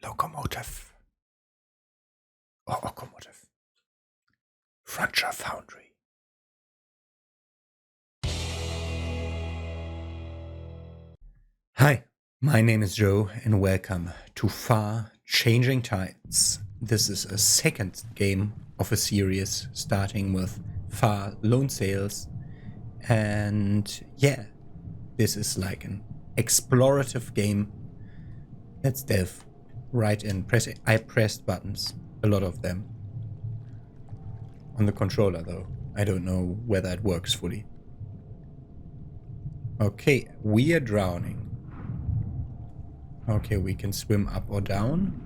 locomotive or locomotive, furniture foundry. Hi, my name is Joe and welcome to Far Changing Tides. This is a second game of a series starting with Far Lone Sails, and yeah, this is like an explorative game. Let's delve right in. I pressed buttons, a lot of them. On the controller though, I don't know whether it works fully. Okay, we are drowning. Okay, we can swim up or down.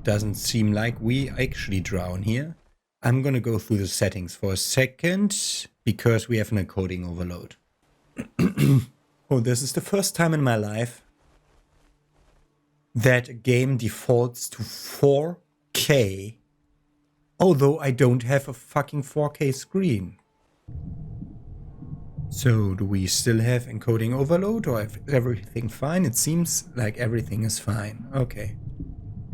Doesn't seem like we actually drown here. I'm gonna go through the settings for a second because we have an encoding overload. Oh, this is the first time in my life that a game defaults to 4K, although I don't have a fucking 4K screen. So, do we still have encoding overload or is everything fine? It seems like everything is fine. Okay.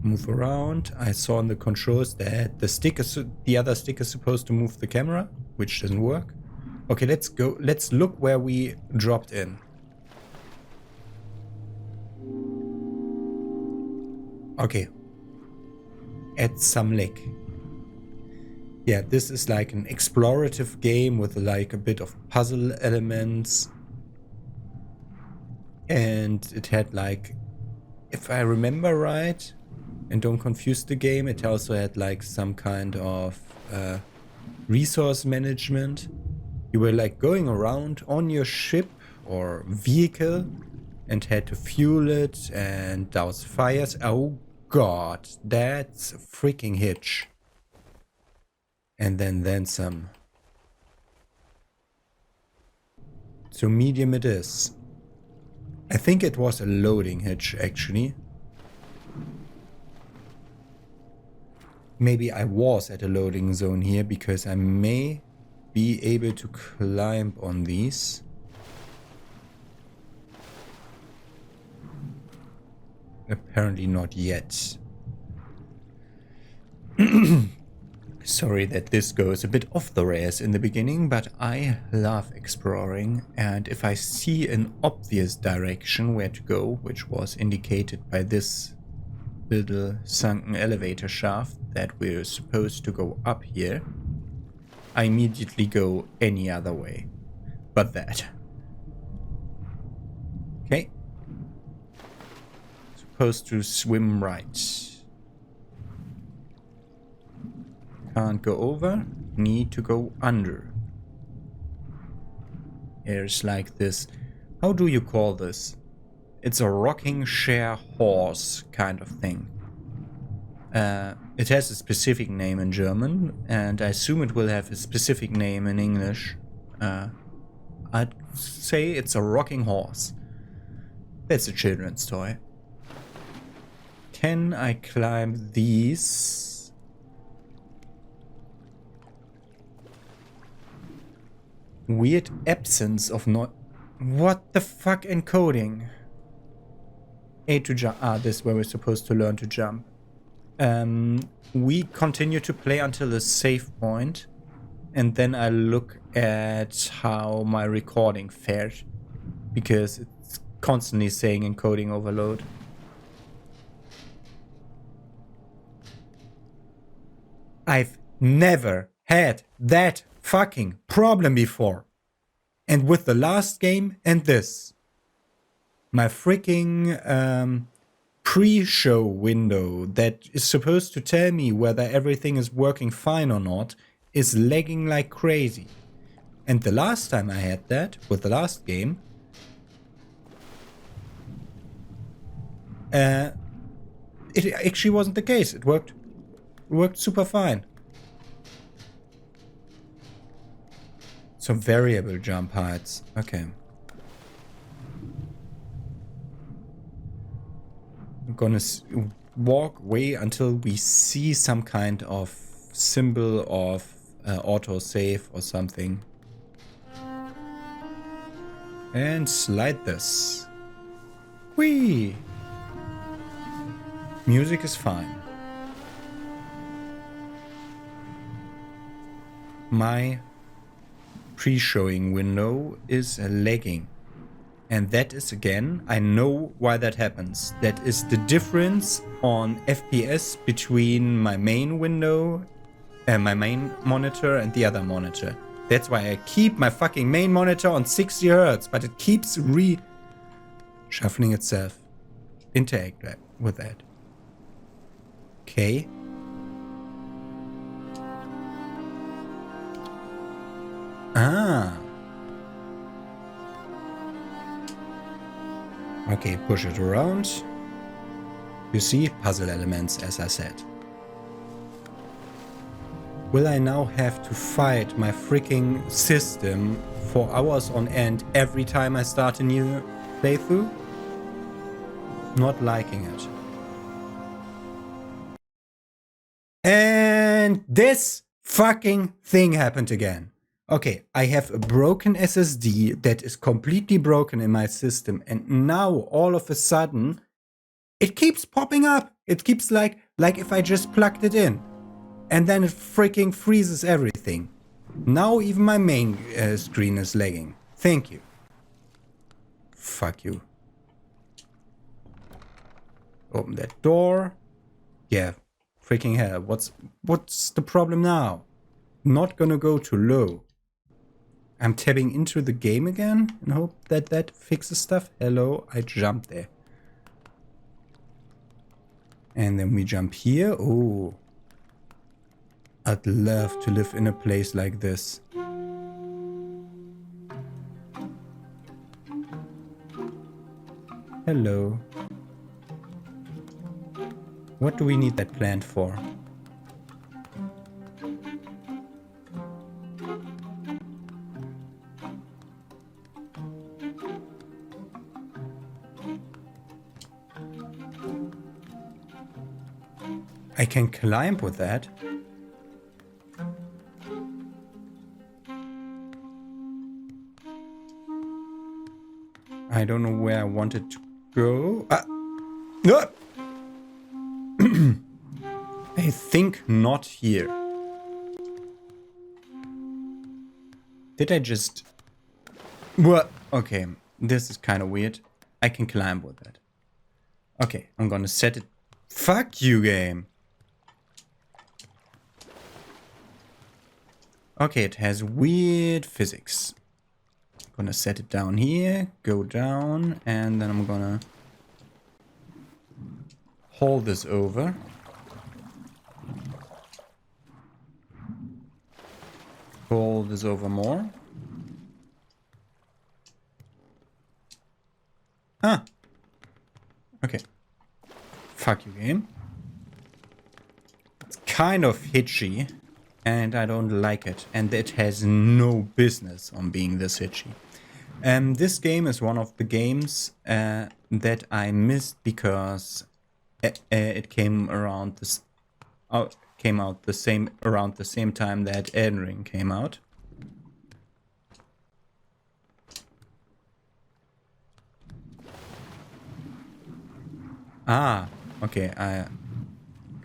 Move around. I saw on the controls that the other stick is supposed to move the camera, which doesn't work. Okay, let's go. Let's look where we dropped in. Okay. At some lake. Yeah, this is like an explorative game with like a bit of puzzle elements. And it had like, if I remember right, and don't confuse the game, it also had like some kind of resource management. You were like going around on your ship or vehicle and had to fuel it and douse fires. Oh god, that's a freaking hitch. And then some. So medium it is. I think it was a loading hitch actually. Maybe I was at a loading zone here because I may be able to climb on these. Apparently not yet. Sorry that this goes a bit off the rails in the beginning, but I love exploring, and if I see an obvious direction where to go, which was indicated by this little sunken elevator shaft that we're supposed to go up here, I immediately go any other way but that. Okay. Supposed to swim right. Can't go over, need to go under. There's like this, how do you call this? It's a rocking chair horse kind of thing. It has a specific name in German, and I assume it will have a specific name in English. I'd say it's a rocking horse. That's a children's toy. Can I climb these? Weird absence of not. What the fuck encoding? A to jump. Ah, this is where we're supposed to learn to jump. We continue to play until a save point, and then I look at how my recording fared, because it's constantly saying encoding overload. I've never had that fucking problem before. And with the last game and this, my freaking pre-show window that is supposed to tell me whether everything is working fine or not is lagging like crazy. And the last time I had that, with the last game, it actually wasn't the case. It worked super fine. Some variable jump heights. Okay. I'm gonna walk away until we see some kind of symbol of autosave or something. And slide this. Whee! Music is fine. My pre-showing window is lagging. And that is, again, I know why that happens. That is the difference on FPS between my main window, my main monitor and the other monitor. That's why I keep my fucking main monitor on 60 Hz, but it keeps shuffling itself. Interact with that. Okay. Ah. Okay, push it around. You see, puzzle elements, as I said. Will I now have to fight my freaking system for hours on end every time I start a new playthrough? Not liking it. And this fucking thing happened again. Okay, I have a broken SSD that is completely broken in my system, and now all of a sudden it keeps popping up. It keeps like if I just plugged it in, and then it freaking freezes everything. Now even my main screen is lagging. Thank you. Fuck you. Open that door. Yeah, freaking hell. What's the problem now? Not gonna go too low. I'm tabbing into the game again and hope that that fixes stuff. Hello, I jumped there. And then we jump here. Oh. I'd love to live in a place like this. Hello. What do we need that plant for? I can climb with that. I don't know where I wanted to go. No! I think not here. Did I just... What? Okay, this is kind of weird. I can climb with that. Okay, I'm gonna set it... Fuck you, game! Okay, it has weird physics. I'm gonna set it down here, go down, and then I'm gonna haul this over. Haul this over more. Ah! Okay. Fuck you, game. It's kind of hitchy. And I don't like it. And it has no business on being this hitchy. This game is one of the games that I missed because it came around this came out around the same time that Elden Ring came out. Ah, okay, I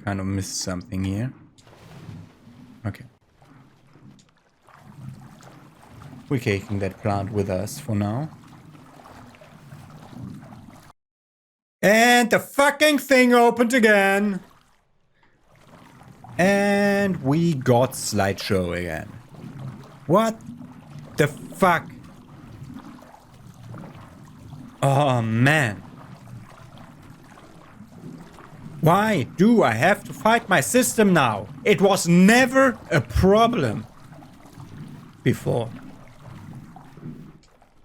kind of missed something here. Okay. We're taking that plant with us for now. And the fucking thing opened again! And we got slideshow again. What the fuck? Oh man. Why do I have to fight my system now? It was never a problem before.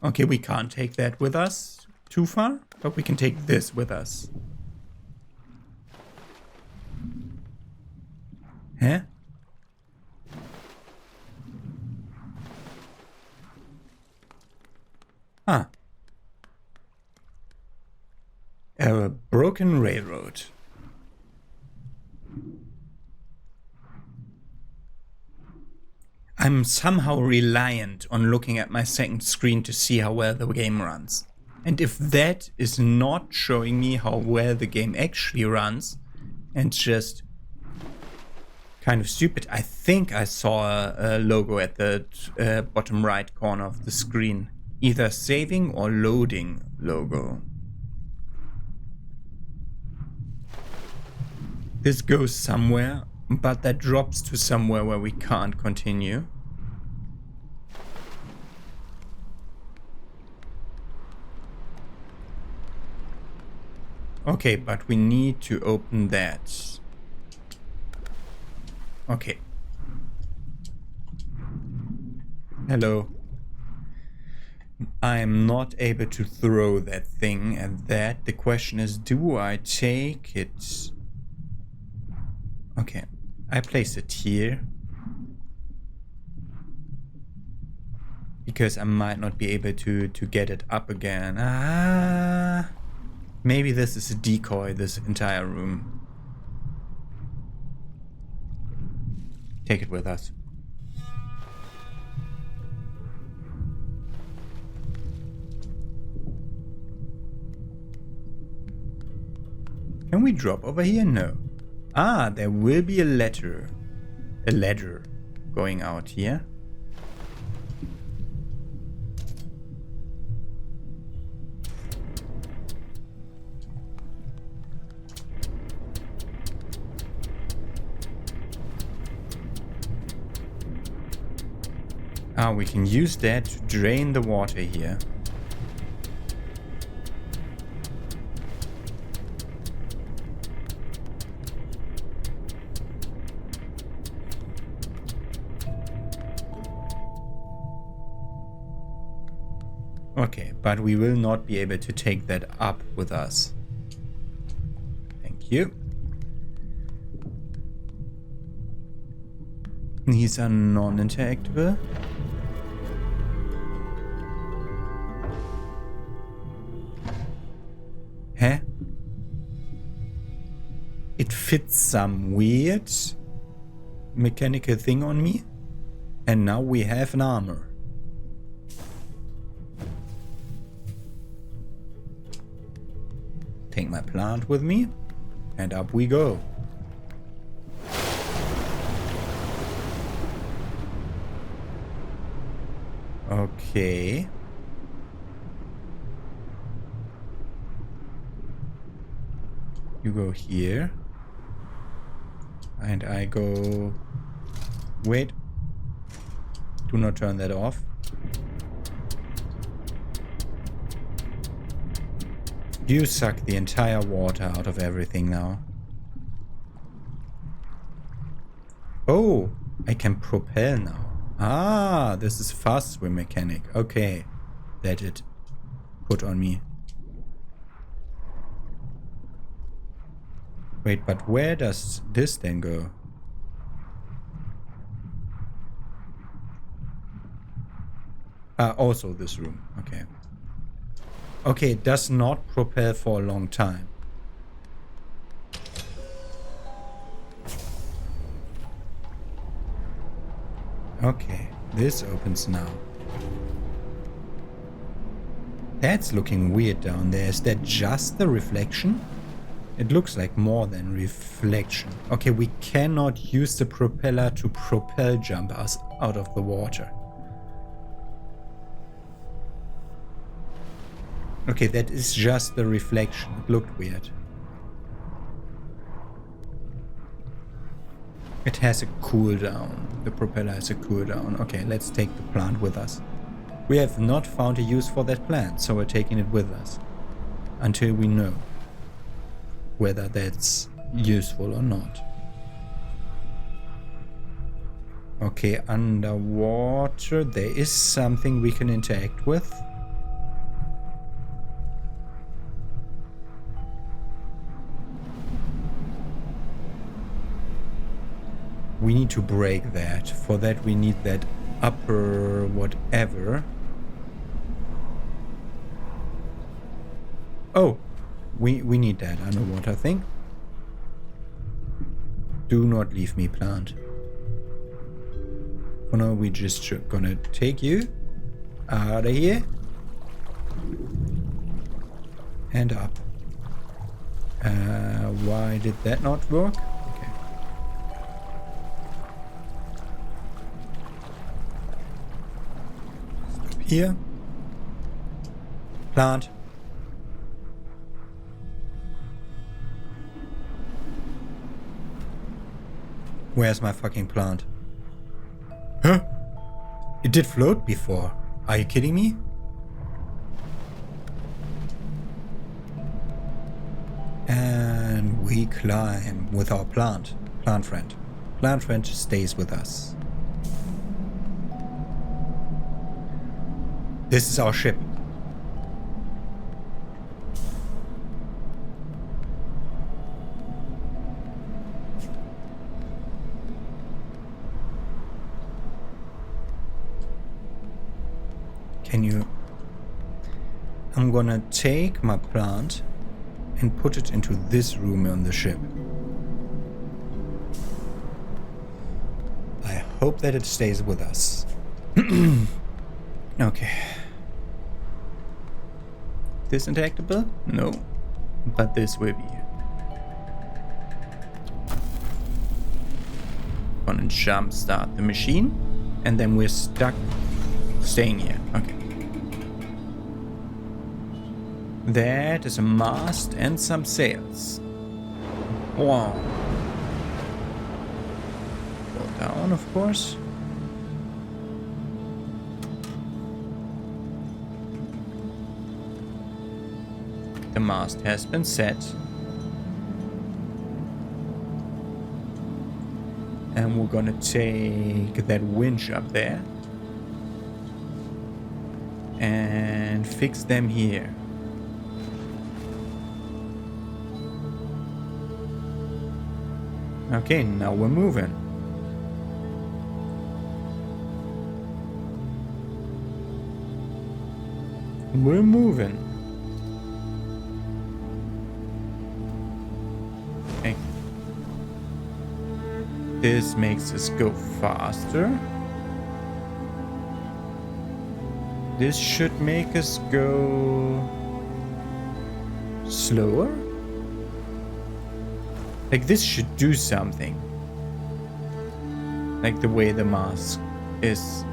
Okay, we can't take that with us too far, but we can take this with us. Huh? Ah. A broken railroad. I'm somehow reliant on looking at my second screen to see how well the game runs. And if that is not showing me how well the game actually runs, And just kind of stupid. I think I saw a logo at the bottom right corner of the screen. Either saving or loading logo. This goes somewhere, but that drops to somewhere where we can't continue. Okay, but we need to open that. Okay. Hello. I'm not able to throw that thing at that. The question is, do I take it? Okay, I place it here. Because I might not be able to get it up again. Maybe this is a decoy, this entire room. Take it with us. Can we drop over here? No. Ah, there will be a ladder. A ladder going out here. Ah, we can use that to drain the water here. Okay, but we will not be able to take that up with us. Thank you. These are non-interactable. Huh? It fits some weird mechanical thing on me. And now we have an armor. Take my plant with me, and up we go. Okay. You go here. And I go... Wait. Do not turn that off. You suck the entire water out of everything now. Oh, I can propel now. Ah, this is fast swim mechanic. Okay, that it put on me. Wait, but where does this then go? Also this room. Okay. Okay, it does not propel for a long time. Okay, this opens now. That's looking weird down there. Is that just the reflection? It looks like more than reflection. Okay, we cannot use the propeller to propel jump us out of the water. Okay, that is just the reflection. It looked weird. It has a cooldown. The propeller has a cooldown. Okay, let's take the plant with us. We have not found a use for that plant, so we're taking it with us. Until we know whether that's useful or not. Okay, underwater there is something we can interact with. We need to break that. For that we need that upper whatever. Oh, we need that underwater thing. Do not leave me, plant. For now we just gonna take you out of here. And up. Why did that not work? Okay. Stop here. Plant. Where's my fucking plant? Huh? It did float before. Are you kidding me? And we climb with our plant. Plant friend. Plant friend stays with us. This is our ship. Can you... I'm gonna take my plant and put it into this room on the ship. I hope that it stays with us. Okay. This interactable? No. But this will be. Gonna jump start the machine, and then we're stuck staying here. Okay. That is a mast and some sails. Wow. Go down, of course. The mast has been set. And we're gonna take that winch up there and fix them here. Okay, now we're moving. We're moving. Okay. This makes us go faster. This should make us go slower. Like, this should do something. Like the way the mask is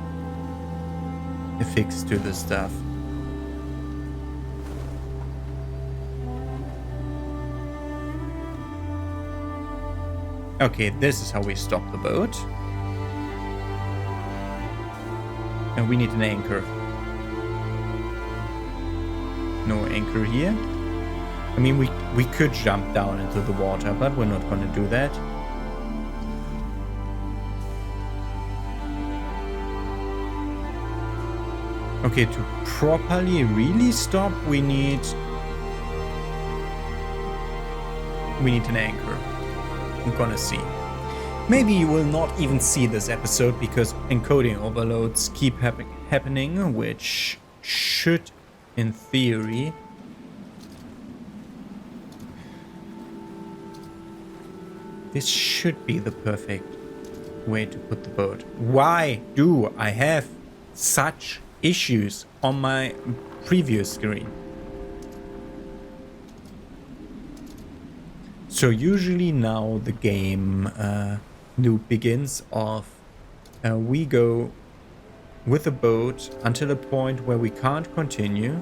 affixed to the stuff. Okay, this is how we stop the boat. And we need an anchor. No anchor here. I mean, we could jump down into the water, but we're not going to do that. Okay, to properly really stop, we need an anchor. I'm gonna see. Maybe you will not even see this episode because encoding overloads keep happening, which should, in theory, this should be the perfect way to put the boat. Why do I have such issues on my previous screen? So usually now the game loop begins off. We go with the boat until a point where we can't continue.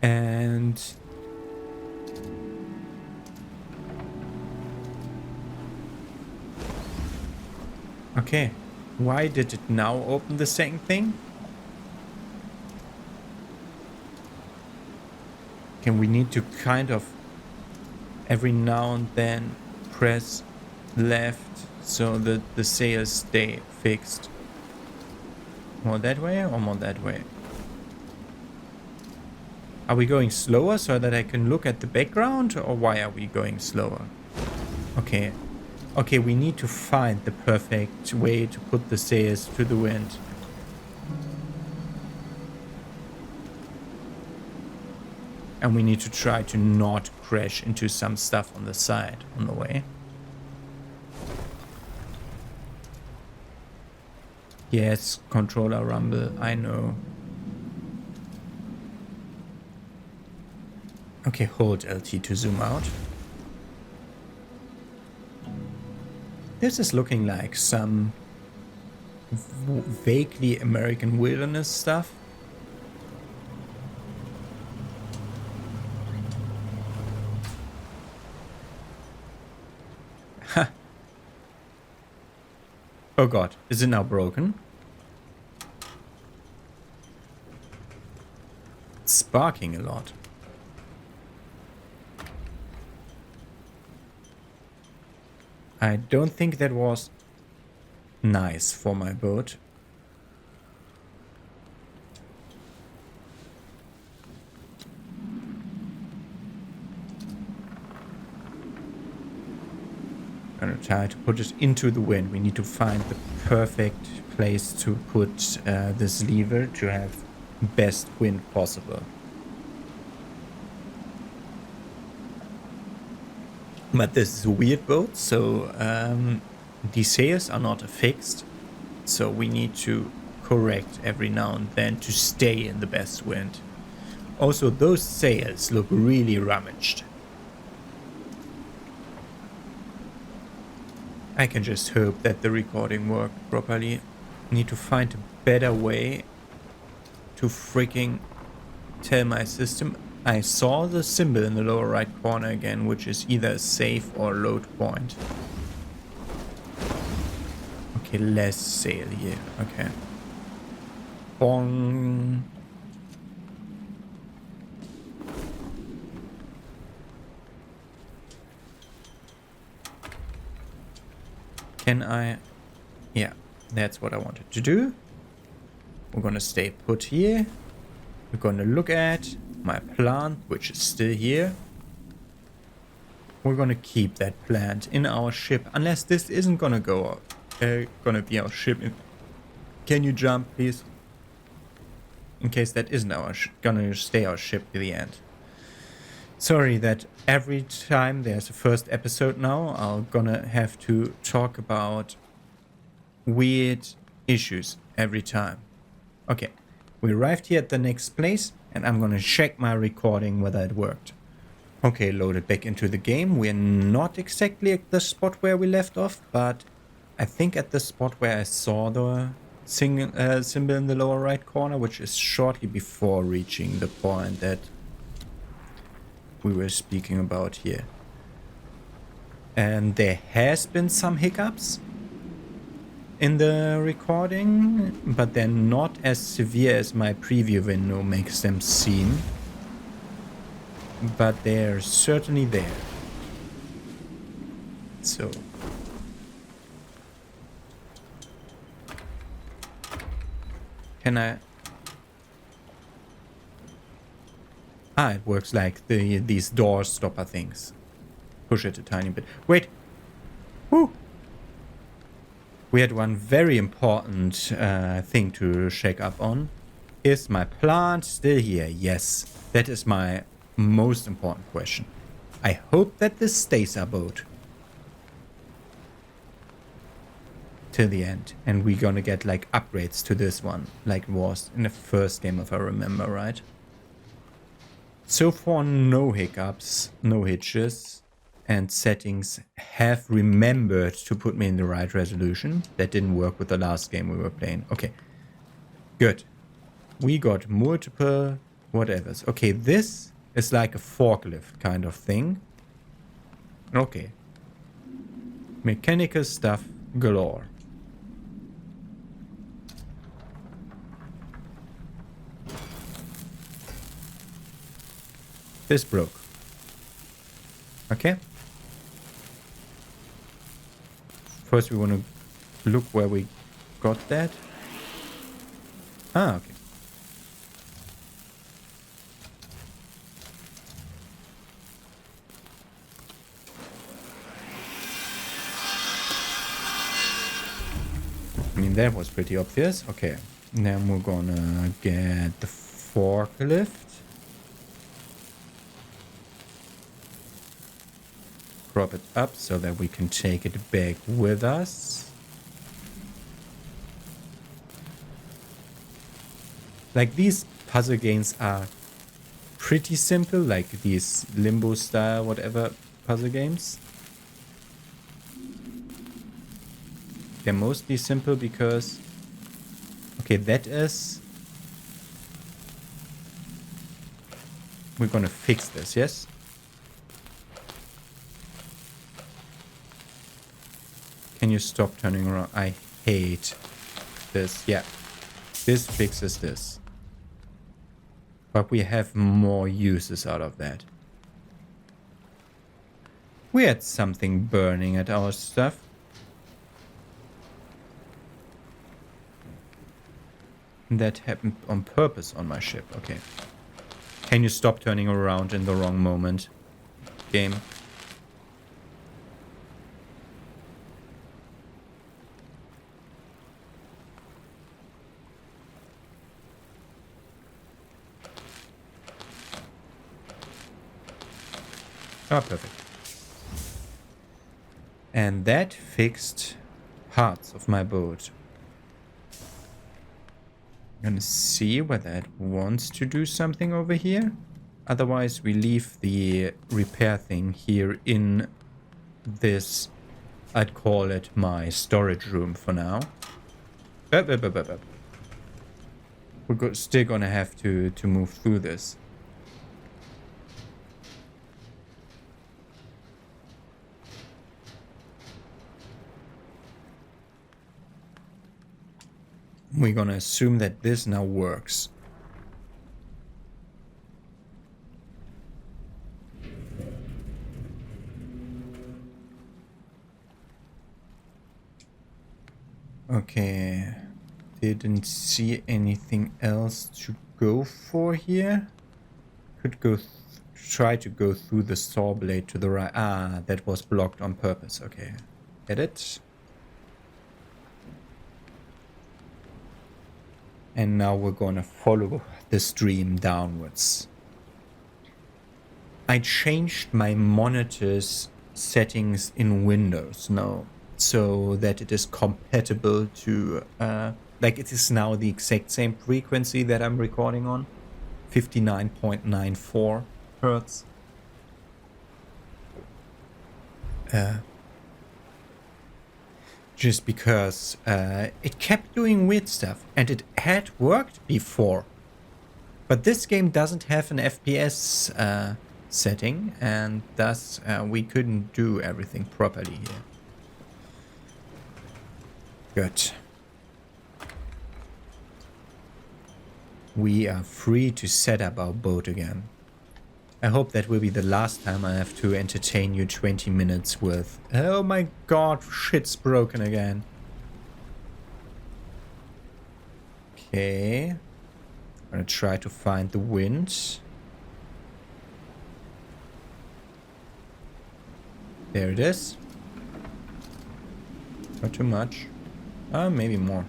And okay, why did it now open the second thing? Okay, we need to kind of every now and then press left so that the sails stay fixed. More that way or more that way? Are we going slower so that I can look at the background, or why are we going slower? Okay. Okay, we need to find the perfect way to put the sails to the wind. And we need to try to not crash into some stuff on the side on the way. Yes, controller rumble, I know. Okay, hold LT to zoom out. This is looking like some vaguely American wilderness stuff. Ha! Oh god, is it now broken? It's sparking a lot. I don't think that was nice for my boat. I'm gonna try to put it into the wind. We need to find the perfect place to put this lever to have best wind possible. But this is a weird boat, so the sails are not fixed. So we need to correct every now and then to stay in the best wind. Also, those sails look really rummaged. I can just hope that the recording worked properly. Need to find a better way to freaking tell my system. I saw the symbol in the lower right corner again, which is either a save or load point. Okay, less sail here. Okay. Bong. Can I? Yeah, that's what I wanted to do. We're gonna stay put here. We're gonna look at my plant, which is still here. We're gonna keep that plant in our ship, unless this isn't gonna go, gonna be our ship. Can you jump, please? In case that isn't gonna stay our ship to the end. Sorry that every time there's a first episode now, I'm gonna have to talk about weird issues every time. Okay, we arrived here at the next place, and I'm gonna check my recording whether it worked. Okay, loaded back into the game. We're not exactly at the spot where we left off, but I think at the spot where I saw the symbol in the lower right corner, which is shortly before reaching the point that we were speaking about here. And there has been some hiccups in the recording, but they're not as severe as my preview window makes them seem. But they're certainly there. So can I? Ah, it works like these door stopper things. Push it a tiny bit. Wait. Woo! We had one very important thing to check up on. Is my plant still here? Yes. That is my most important question. I hope that this stays our boat till the end, and we're gonna get like upgrades to this one, like it was in the first game, if I remember right. So far, no hiccups, no hitches, and settings have remembered to put me in the right resolution. That didn't work with the last game we were playing. Okay, good. We got multiple whatevers. Okay, this is like a forklift kind of thing. Okay. Mechanical stuff galore. This broke. Okay. First we want to look where we got that. Ah, okay. I mean, that was pretty obvious. Okay. Then we're gonna get the forklift. Prop it up so that we can take it back with us. Like, these puzzle games are pretty simple, like these limbo style whatever puzzle games. They're mostly simple because... Okay, that is... We're gonna fix this, yes? Can you stop turning around? I hate this. Yeah. This fixes this. But we have more uses out of that. We had something burning at our stuff. That happened on purpose on my ship. Okay. Can you stop turning around in the wrong moment? Game. Oh, perfect. And that fixed parts of my boat. I'm gonna see whether it wants to do something over here. Otherwise, we leave the repair thing here in this, I'd call it my storage room for now. We're still gonna have to move through this. We're gonna assume that this now works. Okay. Didn't see anything else to go for here. Could go try to go through the saw blade to the right. Ah, that was blocked on purpose. Okay. Get it? And now we're gonna follow the stream downwards. I changed my monitor's settings in Windows now, so that it is compatible to, like it is now the exact same frequency that I'm recording on, 59.94 Hertz. Just because it kept doing weird stuff, and it had worked before. But this game doesn't have an FPS setting, and thus we couldn't do everything properly here. Good. We are free to set up our boat again. I hope that will be the last time I have to entertain you 20 minutes with, oh my god, shit's broken again. Okay. I'm gonna try to find the wind. There it is. Not too much. Maybe more.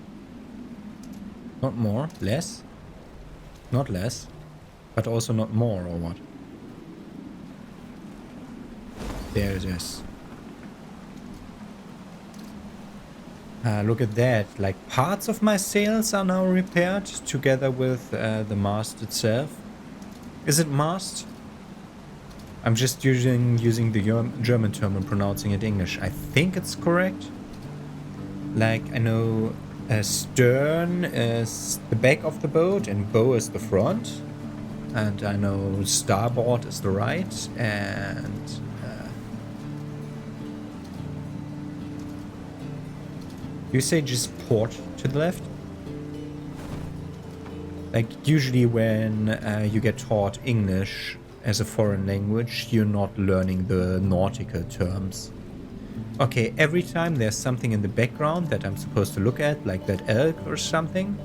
Not more, less. Not less. But also not more, or what? There it is. Look at that. Like, parts of my sails are now repaired together with the mast itself. Is it mast? I'm just using the German term and pronouncing it English. I think it's correct. Like, I know stern is the back of the boat and bow is the front. And I know starboard is the right, and you say just port to the left? Like, usually when you get taught English as a foreign language, you're not learning the nautical terms. Okay, every time there's something in the background that I'm supposed to look at, like that elk or something,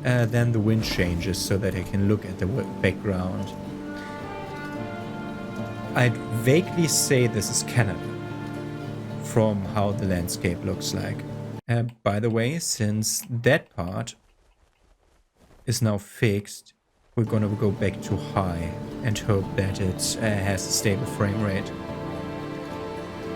then the wind changes so that I can look at the background. I'd vaguely say this is Canada, from how the landscape looks like. By the way, since that part is now fixed, we're gonna go back to high and hope that it has a stable frame rate.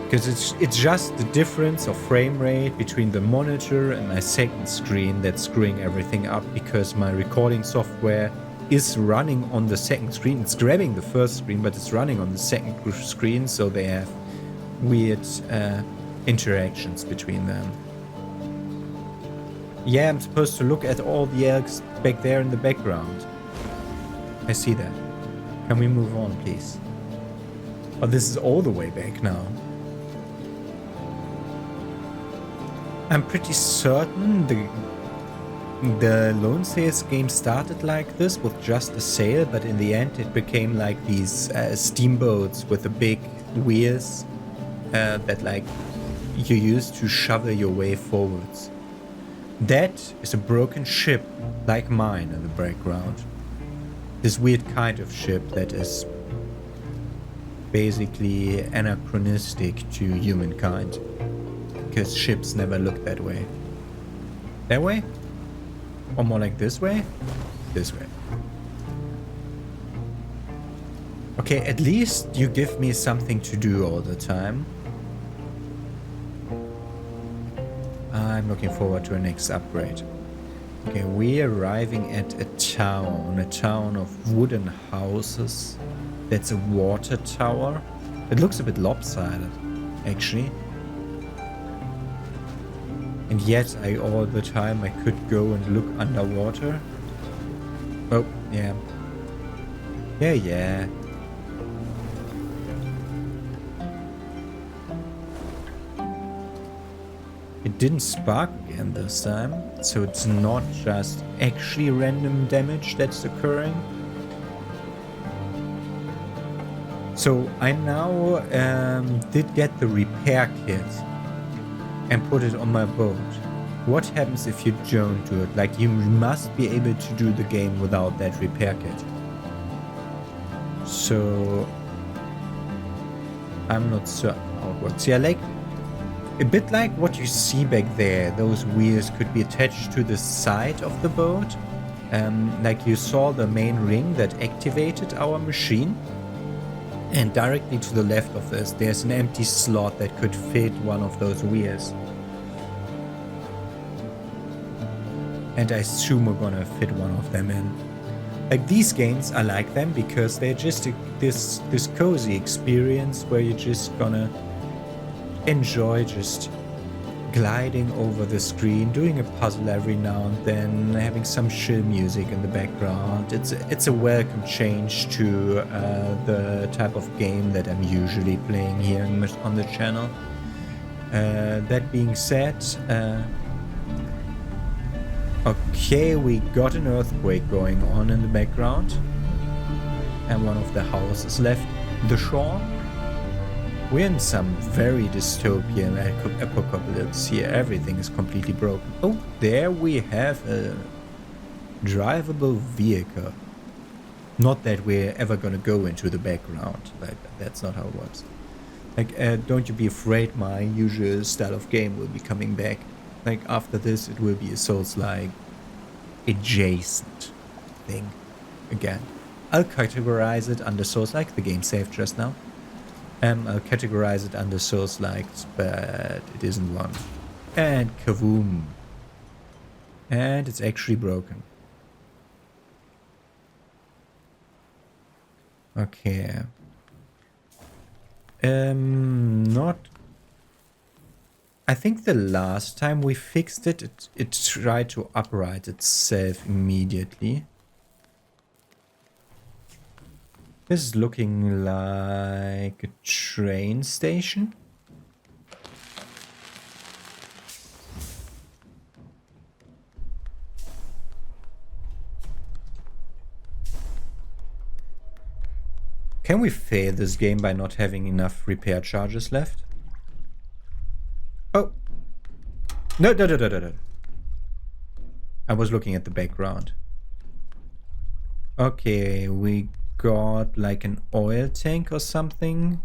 Because it's just the difference of frame rate between the monitor and my second screen that's screwing everything up, because my recording software is running on the second screen. It's grabbing the first screen, but it's running on the second screen, so they have weird interactions between them. Yeah, I'm supposed to look at all the elks back there in the background. I see that. Can we move on, please? Oh, this is all the way back now. I'm pretty certain the Lone Sails game started like this with just a sail, but in the end it became like these steamboats with the big wheels that like you use to shovel your way forwards. That is a broken ship like mine in the background. This weird kind of ship that is basically anachronistic to humankind. Because ships never look that way. That way? Or more like this way? This way. Okay, at least you give me something to do all the time. I'm looking forward to a next upgrade. Okay, we're arriving at a town of wooden houses. That's a water tower. It looks a bit lopsided, actually. And yet, all the time I could go and look underwater. Oh, yeah. Yeah. It didn't spark again this time, so it's not just actually random damage that's occurring. So I now did get the repair kit and put it on my boat. What happens if you don't do it? Like, you must be able to do the game without that repair kit. So I'm not certain how it works. Yeah, like a bit like what you see back there. Those wheels could be attached to the side of the boat. Like you saw the main ring that activated our machine. And directly to the left of this, there's an empty slot that could fit one of those wheels. And I assume we're gonna fit one of them in. Like, these games, I like them because they're just this cozy experience where you're just gonna enjoy just gliding over the screen, doing a puzzle every now and then, having some chill music in the background. It's a welcome change to the type of game that I'm usually playing here on the channel. That being said, okay, we got an earthquake going on in the background, and one of the houses left the shore. We're in some very dystopian apocalypse here. Everything is completely broken. Oh, there we have a drivable vehicle. Not that we're ever gonna go into the background. Like, that's not how it works. Like, don't you be afraid, my usual style of game will be coming back. Like, after this, it will be a Souls-like adjacent thing again. I'll categorize it under Souls-like. The game saved just now. I'll categorize it under Souls-like, but it isn't one. And kaboom. And it's actually broken. Okay. Not... I think the last time we fixed it, it tried to upright itself immediately. This is looking like a train station. Can we fail this game by not having enough repair charges left? Oh. No. I was looking at the background. Okay, we got like an oil tank or something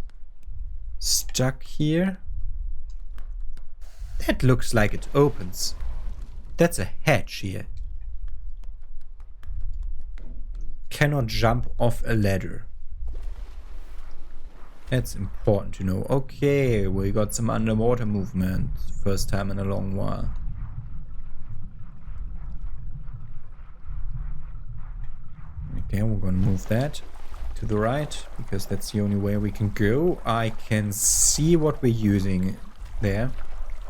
stuck here. That looks like it opens. That's a hatch here. Cannot jump off a ladder. That's important to know. Okay, we got some underwater movement. First time in a long while. Okay, we're gonna move that to the right, because that's the only way we can go. I can see what we're using there.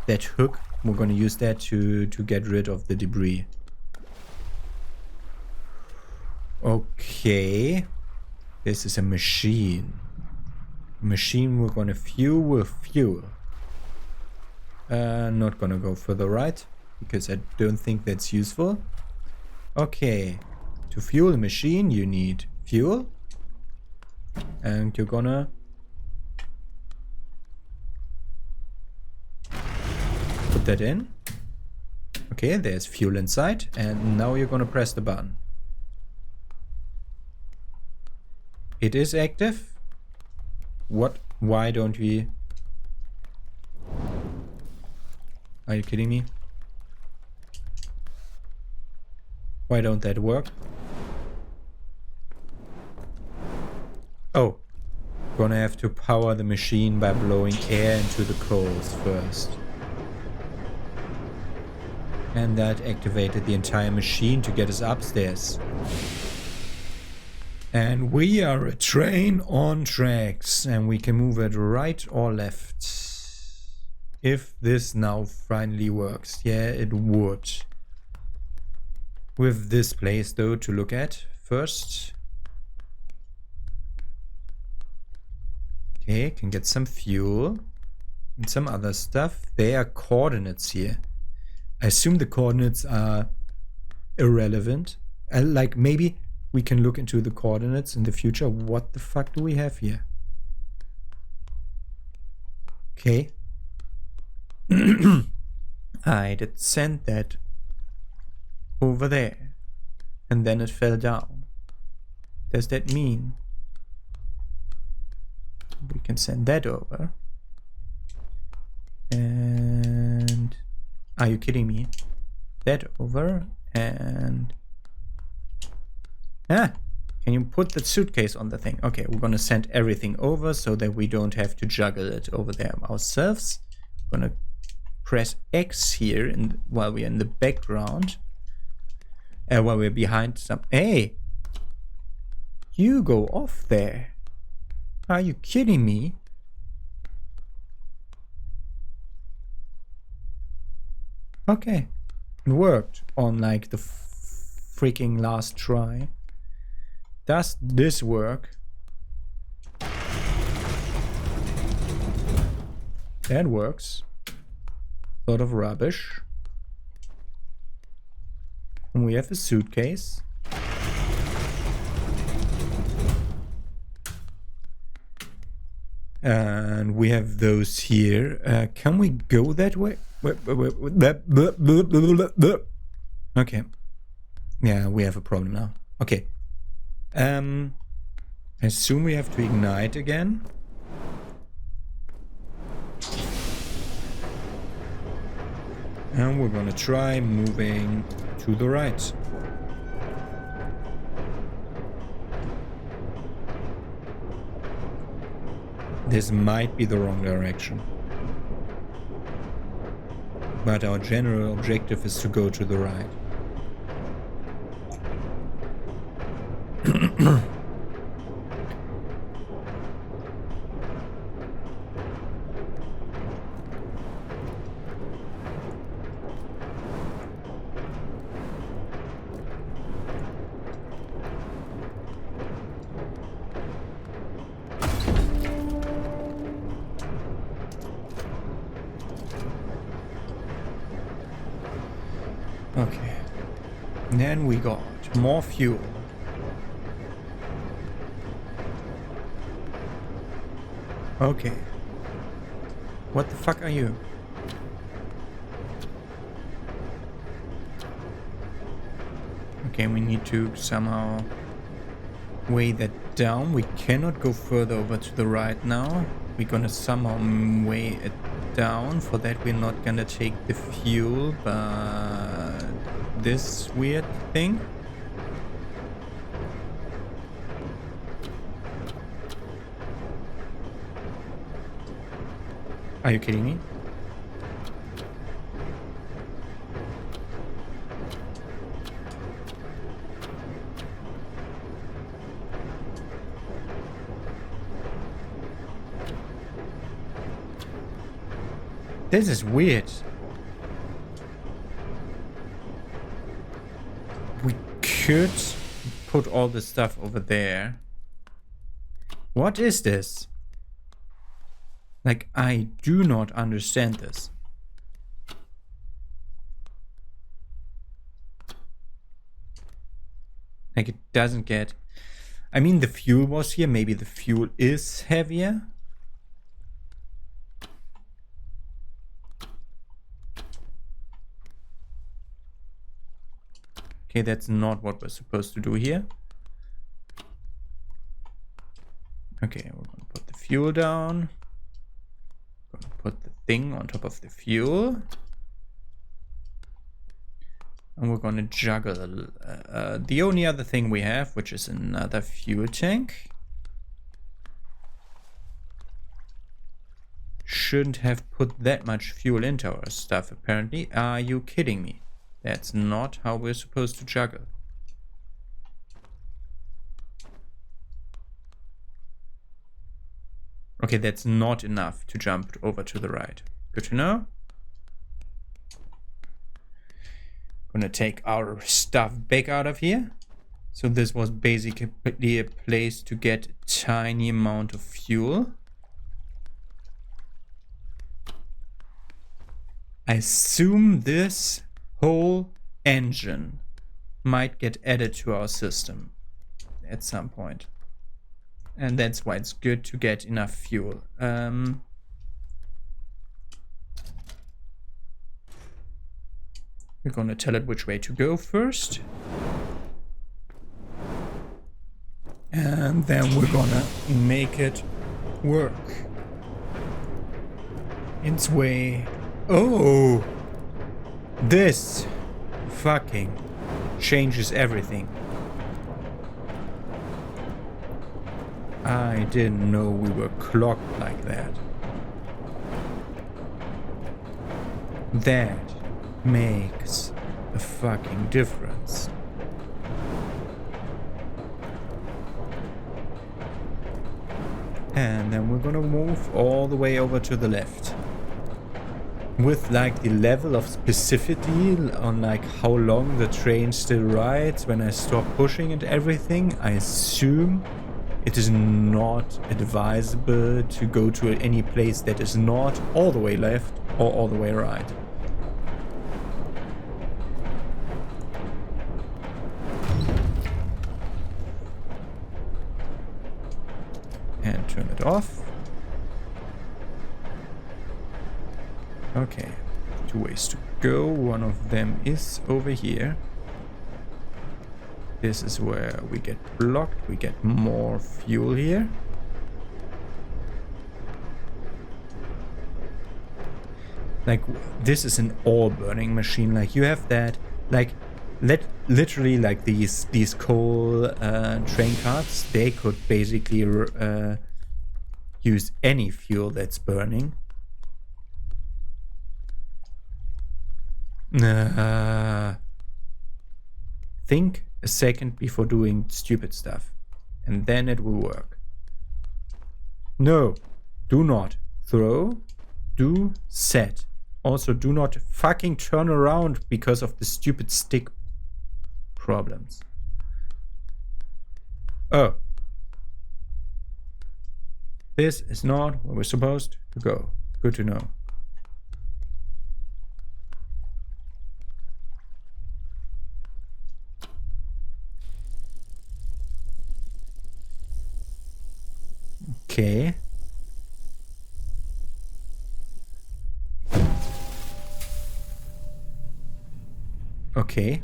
That hook, we're gonna use that to get rid of the debris. Okay. This is a machine. Machine we're gonna fuel with fuel. Not gonna go further right, because I don't think that's useful. Okay. To fuel a machine, you need fuel. And you're gonna put that in. Okay, there's fuel inside. And now you're gonna press the button. It is active. What? Why don't we? Are you kidding me? Why don't that work? Oh, gonna have to power the machine by blowing air into the coals first. And that activated the entire machine to get us upstairs. And we are a train on tracks, and we can move it right or left. If this now finally works. Yeah, it would. With this place though to look at first. Okay, can get some fuel and some other stuff. There are coordinates here. I assume the coordinates are irrelevant. Like maybe we can look into the coordinates in the future. What the fuck do we have here? Okay. I did send that over there. And then it fell down. Does that mean we can send that over? And are you kidding me? That over and can you put the suitcase on the thing? Okay, we're gonna send everything over so that we don't have to juggle it over there ourselves. We're gonna press X here while we're in the background. While we're behind some... Hey! You go off there. Are you kidding me? Okay. It worked on like the freaking last try. Does this work? That works. A lot of rubbish. And we have a suitcase. And we have those here. Can we go that way? Okay. Yeah, we have a problem now. Okay. I assume we have to ignite again. And we're gonna try moving to the right. This might be the wrong direction. But our general objective is to go to the right. Okay. And then we got more fuel. Okay. What the fuck are you? Okay, we need to somehow weigh that down. We cannot go further over to the right now. We're gonna somehow weigh it down. For that we're not gonna take the fuel, but this weird thing. Are you kidding me? This is weird. We could put all the stuff over there. What is this? Like, I do not understand this. Like, it doesn't get... I mean, the fuel was here. Maybe the fuel is heavier. Okay, that's not what we're supposed to do here. Okay, we're gonna put the fuel down. Gonna put the thing on top of the fuel. And we're gonna juggle the only other thing we have, which is another fuel tank. Shouldn't have put that much fuel into our stuff, apparently. Are you kidding me? That's not how we're supposed to juggle. Okay, that's not enough to jump over to the right. Good to know. Gonna take our stuff back out of here. So this was basically a place to get a tiny amount of fuel. I assume this whole engine might get added to our system at some point. And that's why it's good to get enough fuel. We're gonna tell it which way to go first. And then we're gonna make it work its way. Oh! This fucking changes everything. I didn't know we were clocked like that. That makes a fucking difference. And then we're gonna move all the way over to the left. With like the level of specificity on like how long the train still rides when I stop pushing and everything, I assume it is not advisable to go to any place that is not all the way left or all the way right. And turn it off. Okay, 2 ways to go. One of them is over here. This is where we get blocked. We get more fuel here. Like, this is an all-burning machine. Like, you have that, like, literally, like, these coal train carts, they could basically use any fuel that's burning. Think a second before doing stupid stuff, and then it will work. No, do not throw, do set. Also, do not fucking turn around because of the stupid stick problems. Oh. This is not where we're supposed to go. Good to know. Okay. Okay.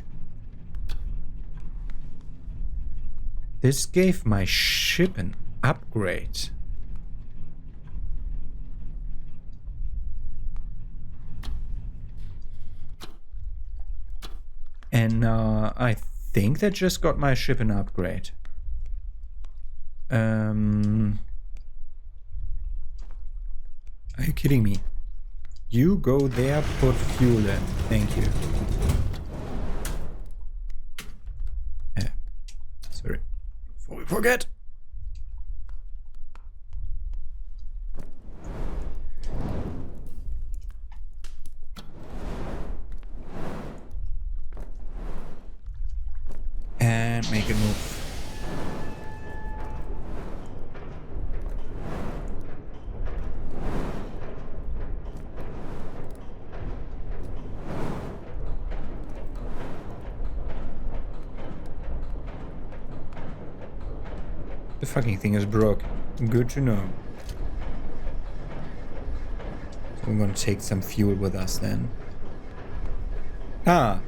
This gave my ship an upgrade. And I think that just got my ship an upgrade. Are you kidding me? You go there, put fuel in. Thank you. Sorry. Before we forget. And make a move. The fucking thing is broke. Good to know. So we're gonna take some fuel with us then. Ah!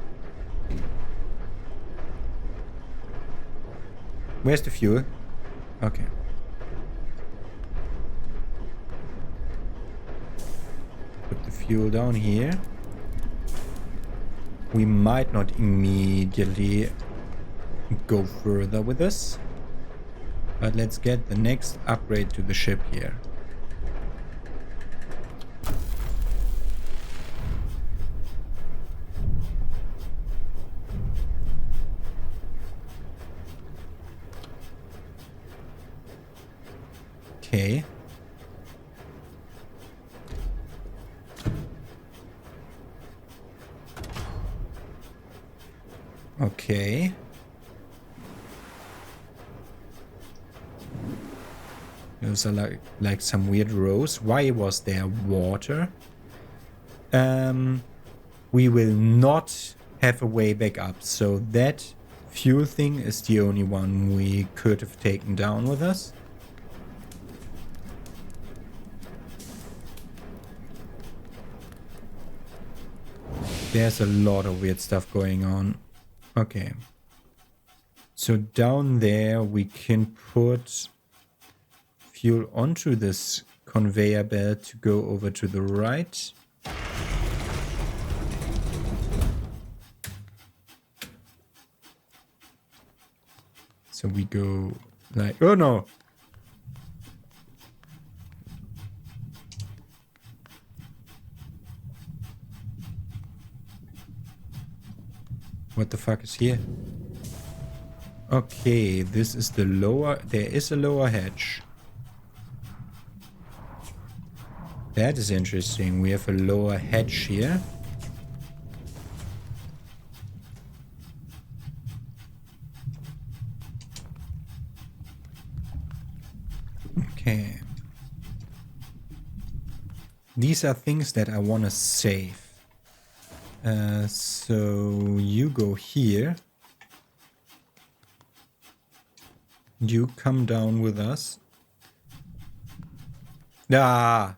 Where's the fuel? Okay. Put the fuel down here. We might not immediately go further with this. But let's get the next upgrade to the ship here. Okay. Okay. Those are like some weird rows. Why was there water? We will not have a way back up. So that fuel thing is the only one we could have taken down with us. There's a lot of weird stuff going on. Okay. So down there we can put fuel onto this conveyor belt to go over to the right. So we go like, oh no! What the fuck is here? Okay, this is the lower... There is a lower hatch. That is interesting. We have a lower hatch here. Okay. These are things that I want to save. So you go here. You come down with us. Ah!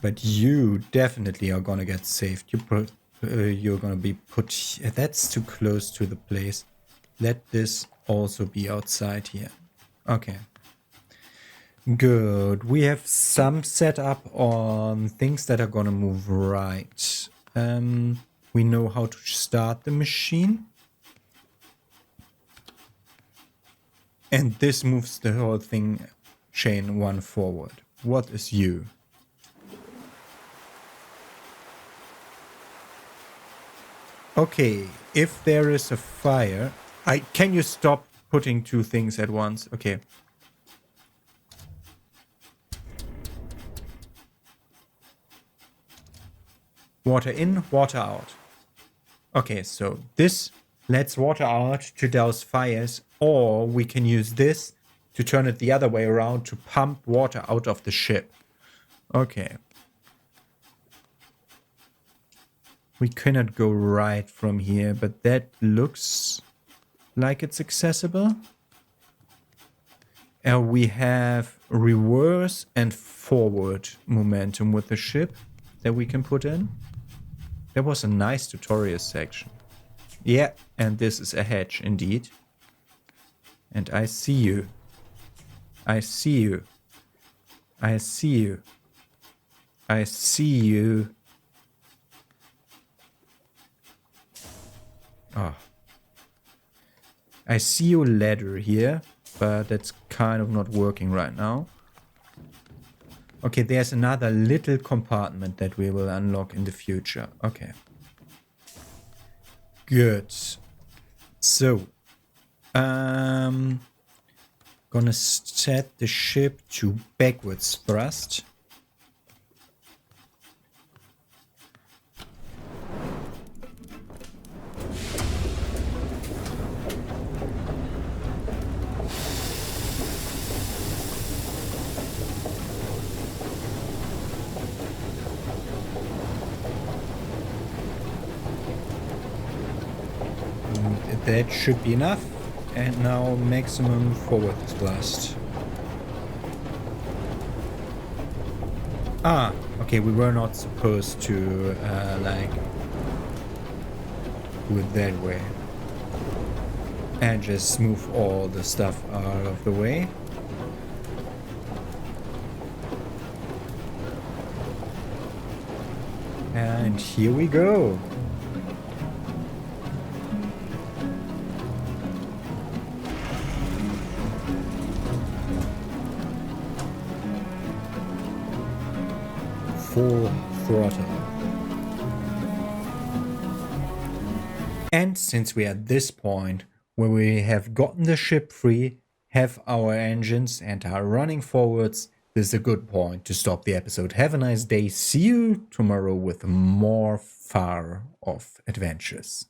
But you definitely are gonna get saved. You're gonna be put... That's too close to the place. Let this also be outside here. Okay. Good. We have some setup on things that are gonna move right. We know how to start the machine. And this moves the whole thing chain one forward. What is you? Okay, if there is a fire... Can you stop putting two things at once? Okay. Water in, water out. Okay, so this lets water out to douse fires, or we can use this to turn it the other way around to pump water out of the ship. Okay. We cannot go right from here, but that looks like it's accessible. And we have reverse and forward momentum with the ship that we can put in. There was a nice tutorial section. Yeah, and this is a hatch indeed. And I see you. I see you. I see you. I see you. Oh. I see your ladder here. but it's kind of not working right now. Okay, there's another little compartment that we will unlock in the future. Okay. Good. So, gonna set the ship to backwards thrust. That should be enough. And now maximum forward thrust. Ah, okay, we were not supposed to, like, do it that way. And just move all the stuff out of the way. And here we go. Full throttle. And since we are at this point where we have gotten the ship free, have our engines and are running forwards, this is a good point to stop the episode. Have a nice day. See you tomorrow with more Far Off adventures.